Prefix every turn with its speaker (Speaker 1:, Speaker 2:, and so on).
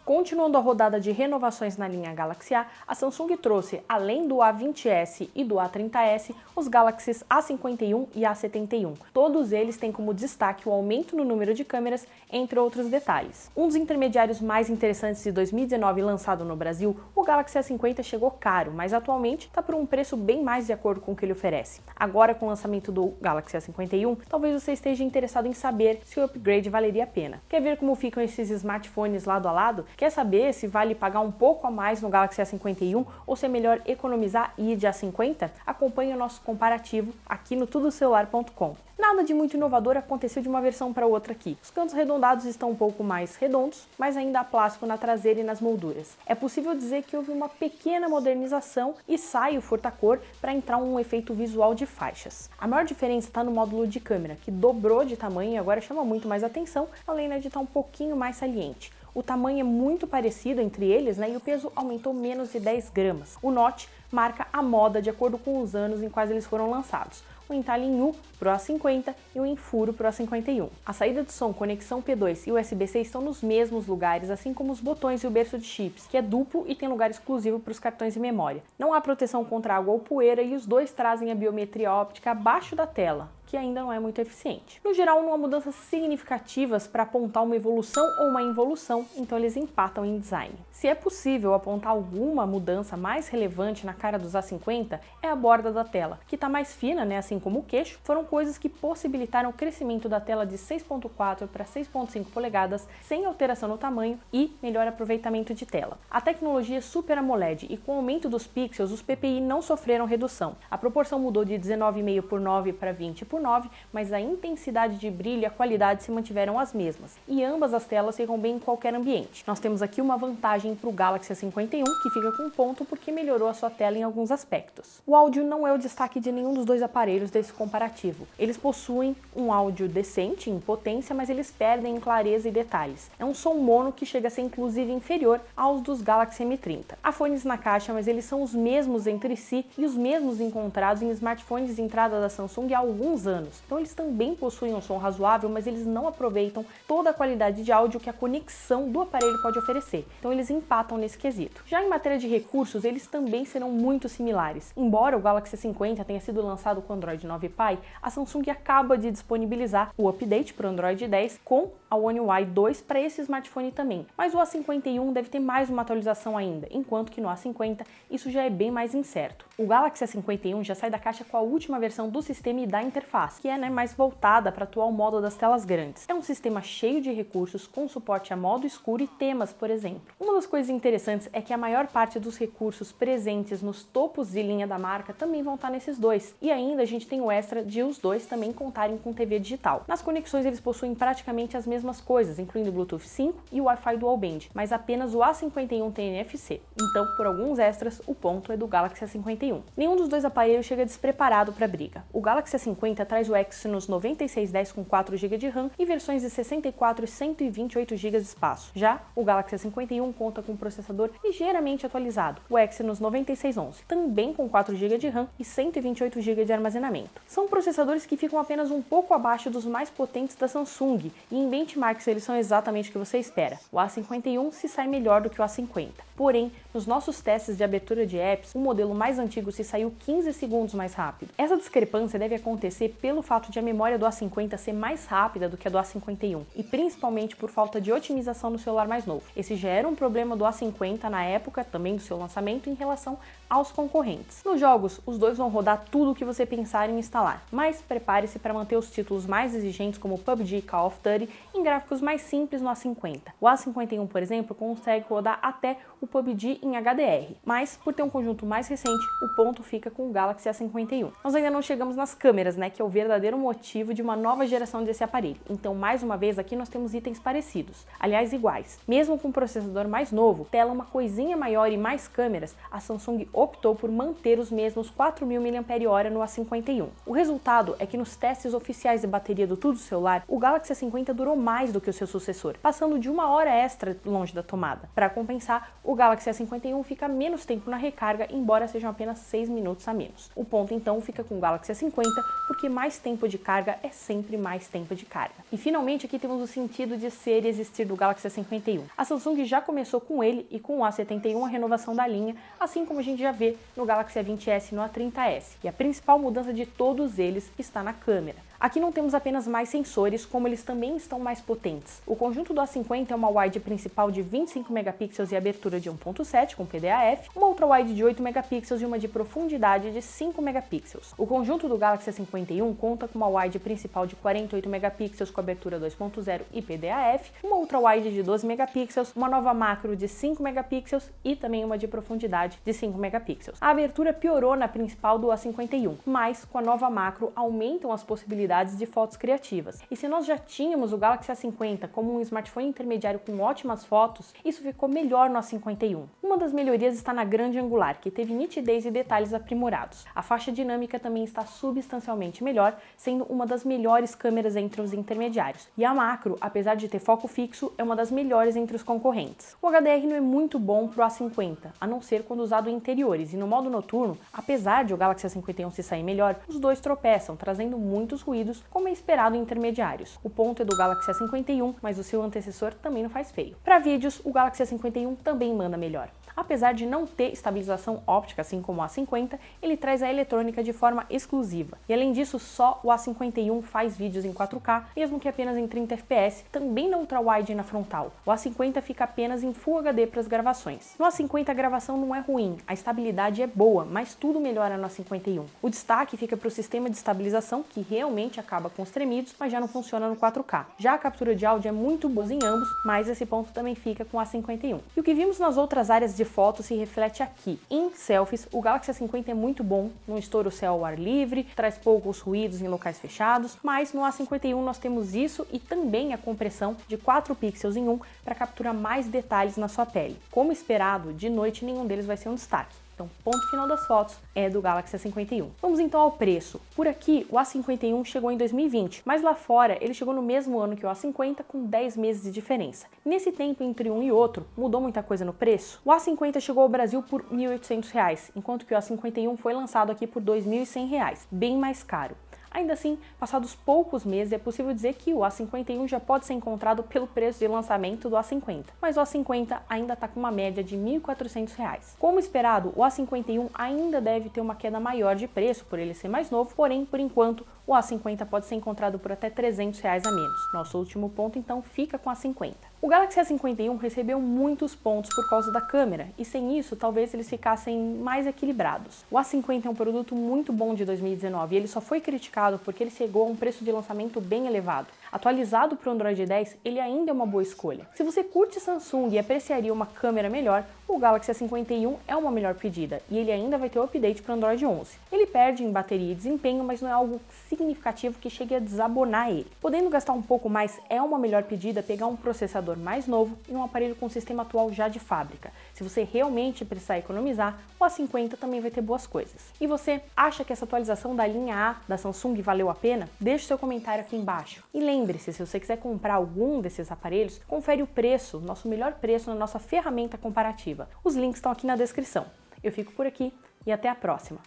Speaker 1: Continuando a rodada de renovações na linha Galaxy A Samsung trouxe, além do A20s e do A30s, os Galaxy A51 e A71. Todos eles têm como destaque o aumento no número de câmeras, entre outros detalhes. Um dos intermediários mais interessantes de 2019 lançado no Brasil, o Galaxy A50 chegou caro, mas atualmente está por um preço bem mais de acordo com o que ele oferece. Agora, com o lançamento do Galaxy A51, talvez você esteja interessado em saber se o upgrade valeria a pena. Quer ver como ficam esses smartphones lado a lado? Quer saber se vale pagar um pouco a mais no Galaxy A51 ou se é melhor economizar e ir de A50? Acompanhe o nosso comparativo aqui no tudocelular.com. Nada de muito inovador aconteceu de uma versão para outra aqui. Os cantos arredondados estão um pouco mais redondos, mas ainda há plástico na traseira e nas molduras. É possível dizer que houve uma pequena modernização e sai o furta-cor para entrar um efeito visual de faixas. A maior diferença está no módulo de câmera, que dobrou de tamanho e agora chama muito mais atenção, além de estar um pouquinho mais saliente. O tamanho é muito parecido entre eles, e o peso aumentou menos de 10 gramas. O Notch marca a moda de acordo com os anos em quais eles foram lançados. Um entalhe em U para o A50 e um em furo para o A51. A saída de som, conexão P2 e USB-C estão nos mesmos lugares, assim como os botões e o berço de chips, que é duplo e tem lugar exclusivo para os cartões de memória. Não há proteção contra água ou poeira e os dois trazem a biometria óptica abaixo da tela, que ainda não é muito eficiente. No geral, não há mudanças significativas para apontar uma evolução ou uma involução, então eles empatam em design. Se é possível apontar alguma mudança mais relevante na cara dos A50, é a borda da tela, que está mais fina, assim como o queixo. Foram coisas que possibilitaram o crescimento da tela de 6.4 para 6.5 polegadas, sem alteração no tamanho e melhor aproveitamento de tela. A tecnologia é Super AMOLED e com o aumento dos pixels, os PPI não sofreram redução. A proporção mudou de 19,5:9 para 20:9, mas a intensidade de brilho e a qualidade se mantiveram as mesmas, e ambas as telas ficam bem em qualquer ambiente. Nós temos aqui uma vantagem para o Galaxy A51, que fica com ponto porque melhorou a sua tela em alguns aspectos. O áudio não é o destaque de nenhum dos dois aparelhos desse comparativo. Eles possuem um áudio decente em potência, mas eles perdem em clareza e detalhes. É um som mono que chega a ser inclusive inferior aos dos Galaxy M30. Há fones na caixa, mas eles são os mesmos entre si e os mesmos encontrados em smartphones de entrada da Samsung há alguns anos. Então eles também possuem um som razoável, mas eles não aproveitam toda a qualidade de áudio que a conexão do aparelho pode oferecer. Então eles empatam nesse quesito. Já em matéria de recursos, eles também serão muito similares. Embora o Galaxy S50 tenha sido lançado com Android 9 Pie, a Samsung acaba de disponibilizar o update para o Android 10 com a One UI 2 para esse smartphone também. Mas o A51 deve ter mais uma atualização ainda, enquanto que no A50 isso já é bem mais incerto. O Galaxy A51 já sai da caixa com a última versão do sistema e da interface, que é mais voltada para o atual modo das telas grandes. É um sistema cheio de recursos, com suporte a modo escuro e temas, por exemplo. Uma das coisas interessantes é que a maior parte dos recursos presentes nos topos de linha da marca também vão estar nesses dois. E ainda a gente tem o extra de os dois também contarem com TV digital. Nas conexões eles possuem praticamente as mesmas coisas, incluindo o Bluetooth 5 e o Wi-Fi Dual Band, mas apenas o A51 tem NFC. Então, por alguns extras, o ponto é do Galaxy A51. Nenhum dos dois aparelhos chega despreparado para a briga. O Galaxy A50 traz o Exynos 9610 com 4 GB de RAM e versões de 64 e 128 GB de espaço. Já o Galaxy A51 conta com um processador ligeiramente atualizado, o Exynos 9611, também com 4 GB de RAM e 128 GB de armazenamento. São processadores que ficam apenas um pouco abaixo dos mais potentes da Samsung, e em benchmarks eles são exatamente o que você espera. O A51 se sai melhor do que o A50. Porém, nos nossos testes de abertura de apps, o modelo mais antigo se saiu 15 segundos mais rápido. Essa discrepância deve acontecer pelo fato de a memória do A50 ser mais rápida do que a do A51, e principalmente por falta de otimização no celular mais novo. Esse já era um problema do A50 na época, também do seu lançamento, em relação aos concorrentes. Nos jogos, os dois vão rodar tudo o que você pensar em instalar, mas prepare-se para manter os títulos mais exigentes como PUBG e Call of Duty em gráficos mais simples no A50. O A51, por exemplo, consegue rodar até o PUBG em HDR, mas por ter um conjunto mais recente, o ponto fica com o Galaxy A51. Nós ainda não chegamos nas câmeras, que é o verdadeiro motivo de uma nova geração desse aparelho. Então, mais uma vez, aqui nós temos itens parecidos, aliás, iguais. Mesmo com um processador mais novo, tela uma coisinha maior e mais câmeras, a Samsung optou por manter os mesmos 4.000 mAh no A51. O resultado é que nos testes oficiais de bateria do Tudo Celular, o Galaxy A50 durou mais do que o seu sucessor, passando de 1 hora extra longe da tomada. Para compensar, o Galaxy S51 fica menos tempo na recarga, embora sejam apenas 6 minutos a menos. O ponto então fica com o Galaxy S50, porque mais tempo de carga é sempre mais tempo de carga. E finalmente aqui temos o sentido de ser e existir do Galaxy S51. A Samsung já começou com ele e com o A71 a renovação da linha, assim como a gente já vê no Galaxy A20s e no A30s. E a principal mudança de todos eles está na câmera. Aqui não temos apenas mais sensores, como eles também estão mais potentes. O conjunto do A50 é uma wide principal de 25 megapixels e abertura de 1.7 com PDAF, uma outra wide de 8 megapixels e uma de profundidade de 5 megapixels. O conjunto do Galaxy S51 conta com uma wide principal de 48 megapixels com abertura 2.0 e PDAF, uma outra wide de 12 megapixels, uma nova macro de 5 megapixels e também uma de profundidade de 5 megapixels. A abertura piorou na principal do A51, mas com a nova macro aumentam as possibilidades de fotos criativas. E se nós já tínhamos o Galaxy A50 como um smartphone intermediário com ótimas fotos, isso ficou melhor no A51. Uma das melhorias está na grande angular, que teve nitidez e detalhes aprimorados. A faixa dinâmica também está substancialmente melhor, sendo uma das melhores câmeras entre os intermediários. E a macro, apesar de ter foco fixo, é uma das melhores entre os concorrentes. O HDR não é muito bom para o A50, a não ser quando usado em interiores, e no modo noturno, apesar de o Galaxy A51 se sair melhor, os dois tropeçam, trazendo muitos ruídos, como é esperado em intermediários. O ponto é do Galaxy A51, mas o seu antecessor também não faz feio. Para vídeos, o Galaxy A51 também manda melhor. Apesar de não ter estabilização óptica, assim como o A50, ele traz a eletrônica de forma exclusiva. E além disso, só o A51 faz vídeos em 4K, mesmo que apenas em 30 fps, também na ultra-wide e na frontal. O A50 fica apenas em Full HD para as gravações. No A50 a gravação não é ruim, a estabilidade é boa, mas tudo melhora no A51. O destaque fica para o sistema de estabilização, que realmente acaba com os tremidos, mas já não funciona no 4K. Já a captura de áudio é muito boa em ambos, mas esse ponto também fica com o A51. E o que vimos nas outras áreas de foto se reflete aqui. Em selfies, o Galaxy A50 é muito bom, não estoura o céu ao ar livre, traz poucos ruídos em locais fechados, mas no A51 nós temos isso e também a compressão de 4 pixels em 1 para capturar mais detalhes na sua pele. Como esperado, de noite nenhum deles vai ser um destaque. Então, ponto final das fotos é do Galaxy A51. Vamos então ao preço. Por aqui, o A51 chegou em 2020, mas lá fora ele chegou no mesmo ano que o A50 com 10 meses de diferença. Nesse tempo entre um e outro, mudou muita coisa no preço? O A50 chegou ao Brasil por R$ 1.800, enquanto que o A51 foi lançado aqui por R$ 2.100, bem mais caro. Ainda assim, passados poucos meses, é possível dizer que o A51 já pode ser encontrado pelo preço de lançamento do A50, mas o A50 ainda está com uma média de R$ 1.400. Como esperado, o A51 ainda deve ter uma queda maior de preço por ele ser mais novo, porém, por enquanto, o A50 pode ser encontrado por até R$ 300 a menos. Nosso último ponto, então, fica com o A50. O Galaxy A51 recebeu muitos pontos por causa da câmera, e sem isso, talvez eles ficassem mais equilibrados. O A50 é um produto muito bom de 2019 e ele só foi criticado porque ele chegou a um preço de lançamento bem elevado. Atualizado para o Android 10, ele ainda é uma boa escolha. Se você curte Samsung e apreciaria uma câmera melhor, o Galaxy A51 é uma melhor pedida, e ele ainda vai ter o update para o Android 11. Ele perde em bateria e desempenho, mas não é algo significativo que chegue a desabonar ele. Podendo gastar um pouco mais, é uma melhor pedida pegar um processador mais novo e um aparelho com o sistema atual já de fábrica. Se você realmente precisar economizar, o A50 também vai ter boas coisas. E você acha que essa atualização da linha A da Samsung valeu a pena? Deixe seu comentário aqui embaixo. E lembre-se, se você quiser comprar algum desses aparelhos, confere o preço, nosso melhor preço na nossa ferramenta comparativa. Os links estão aqui na descrição. Eu fico por aqui e até a próxima!